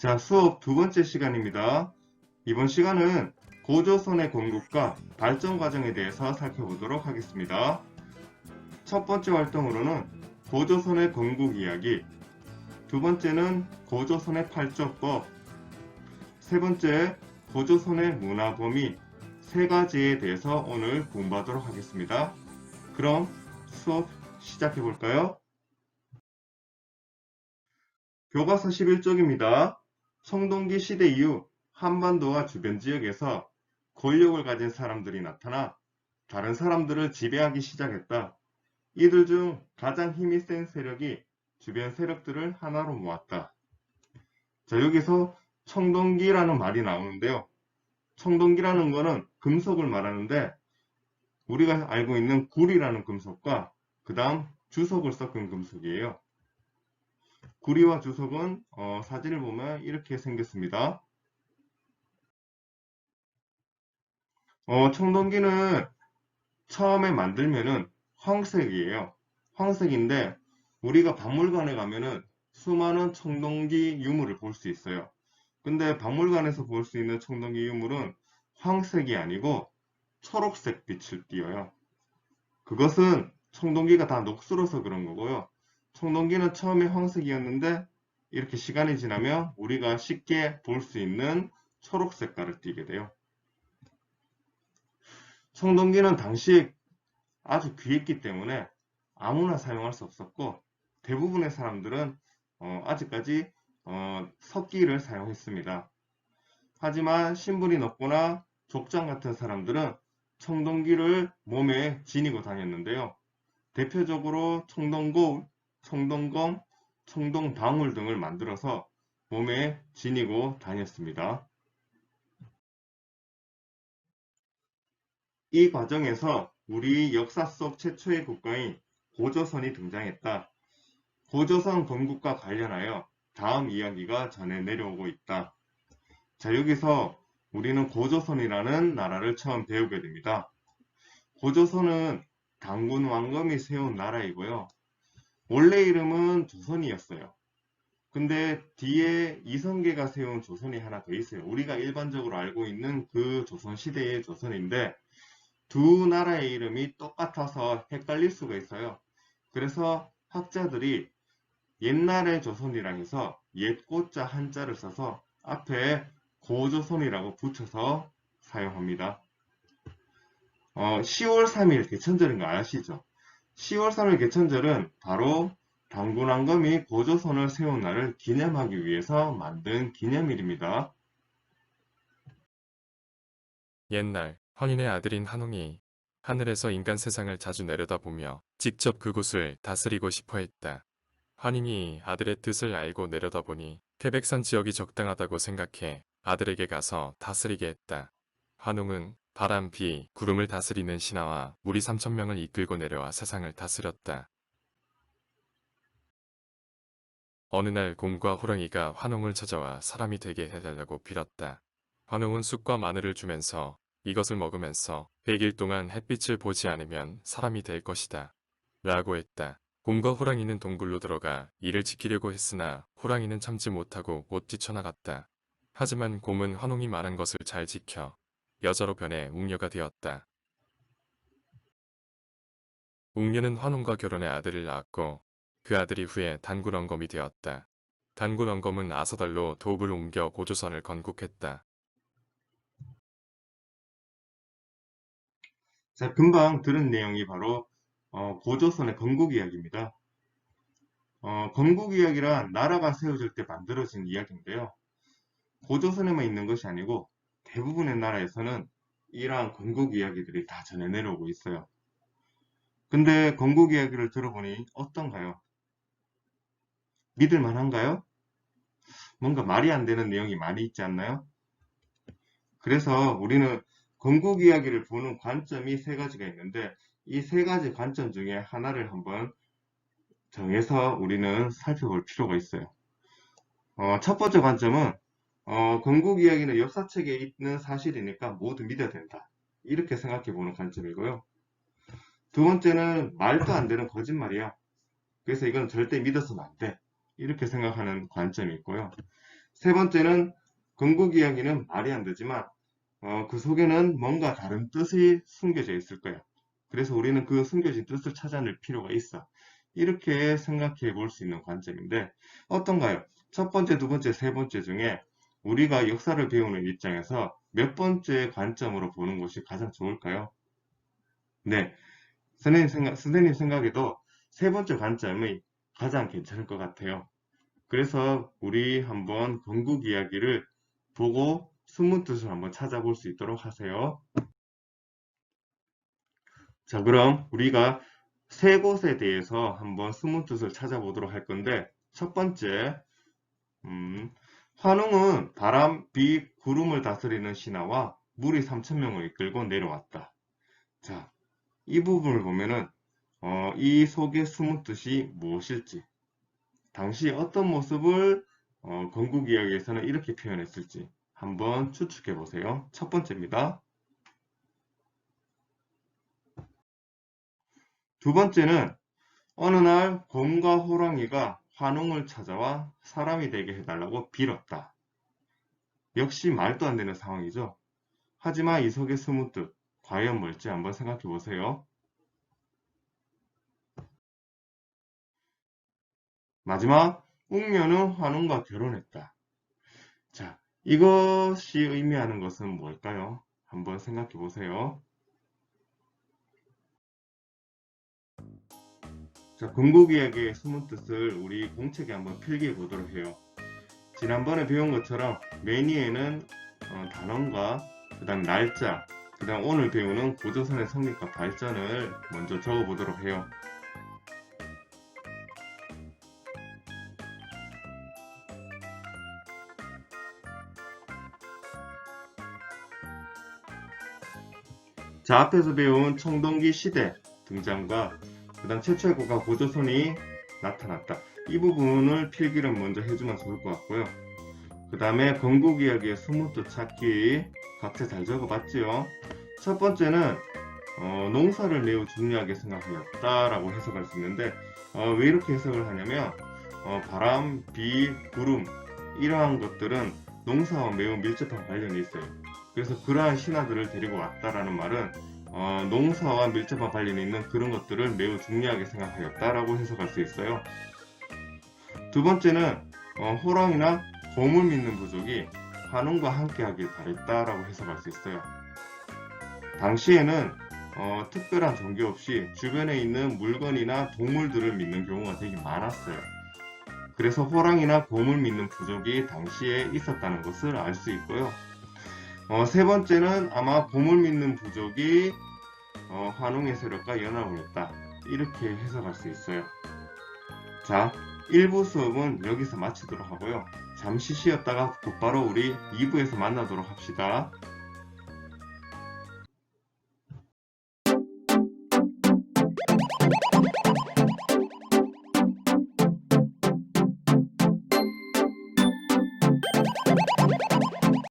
자, 수업 두 번째 시간입니다. 이번 시간은 고조선의 건국과 발전 과정에 대해서 살펴보도록 하겠습니다. 첫 번째 활동으로는 고조선의 건국 이야기, 두 번째는 고조선의 팔조법, 세 번째 고조선의 문화 범위, 세 가지에 대해서 오늘 공부하도록 하겠습니다. 그럼 수업 시작해 볼까요? 교과서 11쪽입니다. 청동기 시대 이후 한반도와 주변 지역에서 권력을 가진 사람들이 나타나 다른 사람들을 지배하기 시작했다. 이들 중 가장 힘이 센 세력이 주변 세력들을 하나로 모았다. 자, 여기서 청동기라는 말이 나오는데요. 청동기라는 거는 금속을 말하는데 우리가 알고 있는 구리라는 금속과 그 다음 주석을 섞은 금속이에요. 구리와 주석은 사진을 보면 이렇게 생겼습니다. 청동기는 처음에 만들면은 황색이에요. 황색인데 우리가 박물관에 가면은 수많은 청동기 유물을 볼 수 있어요. 근데 박물관에서 볼 수 있는 청동기 유물은 황색이 아니고 초록색 빛을 띠어요. 그것은 청동기가 다 녹슬어서 그런 거고요. 청동기는 처음에 황색이었는데 이렇게 시간이 지나면 우리가 쉽게 볼 수 있는 초록 색깔을 띠게 돼요. 청동기는 당시에 아주 귀했기 때문에 아무나 사용할 수 없었고 대부분의 사람들은 아직까지 석기를 사용했습니다. 하지만 신분이 높거나 족장 같은 사람들은 청동기를 몸에 지니고 다녔는데요. 대표적으로 청동거울, 청동검, 청동방울 등을 만들어서 몸에 지니고 다녔습니다. 이 과정에서 우리 역사 속 최초의 국가인 고조선이 등장했다. 고조선 건국과 관련하여 다음 이야기가 전해 내려오고 있다. 자, 여기서 우리는 고조선이라는 나라를 처음 배우게 됩니다. 고조선은 단군 왕검이 세운 나라이고요. 원래 이름은 조선이었어요. 근데 뒤에 이성계가 세운 조선이 하나 더 있어요. 우리가 일반적으로 알고 있는 그 조선 시대의 조선인데 두 나라의 이름이 똑같아서 헷갈릴 수가 있어요. 그래서 학자들이 옛날의 조선이라 해서 옛고자 한자를 써서 앞에 고조선이라고 붙여서 사용합니다. 10월 3일 개천절인 거 아시죠? 10월 3일 개천절은 바로 단군왕검이 고조선을 세운 날을 기념하기 위해서 만든 기념일입니다. 옛날 헌인의 아들인 한웅이 하늘에서 인간 세상을 자주 내려다보며 직접 그곳을 다스리고 싶어 했다. 환인이 아들의 뜻을 알고 내려다보니 태백산 지역이 적당하다고 생각해 아들에게 가서 다스리게 했다. 환웅은 바람, 비, 구름을 다스리는 신하와 무리 3,000명을 이끌고 내려와 세상을 다스렸다. 어느 날 곰과 호랑이가 환웅을 찾아와 사람이 되게 해달라고 빌었다. 환웅은 쑥과 마늘을 주면서 이것을 먹으면서 100일 동안 햇빛을 보지 않으면 사람이 될 것이다. 라고 했다. 곰과 호랑이는 동굴로 들어가 이를 지키려고 했으나 호랑이는 참지 못하고 못 뛰쳐나갔다. 하지만 곰은 환웅이 말한 것을 잘 지켜 여자로 변해 웅녀가 되었다. 웅녀는 환웅과 결혼해 아들을 낳았고 그 아들이 후에 단군왕검이 되었다. 단군왕검은 아사달로 도읍을 옮겨 고조선을 건국했다. 자, 금방 들은 내용이 바로 고조선의 건국 이야기입니다. 건국 이야기란 나라가 세워질 때 만들어진 이야기인데요. 고조선에만 있는 것이 아니고 대부분의 나라에서는 이러한 건국 이야기들이 다 전해 내려오고 있어요. 근데 건국 이야기를 들어보니 어떤가요? 믿을 만한가요? 뭔가 말이 안 되는 내용이 많이 있지 않나요? 그래서 우리는 건국 이야기를 보는 관점이 세 가지가 있는데 이 세 가지 관점 중에 하나를 한번 정해서 우리는 살펴볼 필요가 있어요. 첫 번째 관점은 건국 이야기는 역사책에 있는 사실이니까 모두 믿어야 된다. 이렇게 생각해 보는 관점이고요. 두 번째는 말도 안 되는 거짓말이야. 그래서 이건 절대 믿어서는 안 돼. 이렇게 생각하는 관점이 있고요. 세 번째는 건국 이야기는 말이 안 되지만 그 속에는 뭔가 다른 뜻이 숨겨져 있을 거야. 그래서 우리는 그 숨겨진 뜻을 찾아낼 필요가 있어. 이렇게 생각해 볼 수 있는 관점인데 어떤가요? 첫 번째, 두 번째, 세 번째 중에 우리가 역사를 배우는 입장에서 몇 번째 관점으로 보는 것이 가장 좋을까요? 네, 선생님 생각에도 세 번째 관점이 가장 괜찮을 것 같아요. 그래서 우리 한번 건국 이야기를 보고 숨은 뜻을 한번 찾아볼 수 있도록 하세요. 자, 그럼 우리가 세 곳에 대해서 한번 숨은 뜻을 찾아보도록 할 건데, 첫 번째, 환웅은 바람, 비, 구름을 다스리는 신하와 무리 3,000명을 이끌고 내려왔다. 자, 이 부분을 보면은, 이 속에 숨은 뜻이 무엇일지, 당시 어떤 모습을 건국 이야기에서는 이렇게 표현했을지 한번 추측해 보세요. 첫 번째입니다. 두 번째는 어느 날 곰과 호랑이가 환웅을 찾아와 사람이 되게 해달라고 빌었다. 역시 말도 안 되는 상황이죠. 하지만 이 속의 숨은 뜻, 과연 뭘지 한번 생각해 보세요. 마지막, 웅녀는 환웅과 결혼했다. 자, 이것이 의미하는 것은 뭘까요? 한번 생각해 보세요. 자, 건국 이야기의 숨은 뜻을 우리 공책에 한번 필기해 보도록 해요. 지난번에 배운 것처럼 매니에는 단원과 그 다음 날짜, 그 다음 오늘 배우는 고조선의 성립과 발전을 먼저 적어 보도록 해요. 자, 앞에서 배운 청동기 시대 등장과 그 다음 최초의 국가 고조선이 나타났다. 이 부분을 필기를 먼저 해주면 좋을 것 같고요. 그 다음에 건국 이야기의 숨은 뜻 찾기 각자 잘 적어봤지요. 첫 번째는 농사를 매우 중요하게 생각하였다라고 해석할 수 있는데 왜 이렇게 해석을 하냐면 바람, 비, 구름 이러한 것들은 농사와 매우 밀접한 관련이 있어요. 그래서 그러한 신하들을 데리고 왔다라는 말은 농사와 밀접한 관련이 있는 그런 것들을 매우 중요하게 생각하였다라고 해석할 수 있어요. 두 번째는 호랑이나 곰을 믿는 부족이 환웅과 함께하길 바랬다라고 해석할 수 있어요. 당시에는 특별한 종교 없이 주변에 있는 물건이나 동물들을 믿는 경우가 되게 많았어요. 그래서 호랑이나 곰을 믿는 부족이 당시에 있었다는 것을 알 수 있고요. 세 번째는 아마 곰을 믿는 부족이 환웅의 세력과 연합을 했다. 이렇게 해석할 수 있어요. 자, 1부 수업은 여기서 마치도록 하고요. 잠시 쉬었다가 곧바로 우리 2부에서 만나도록 합시다.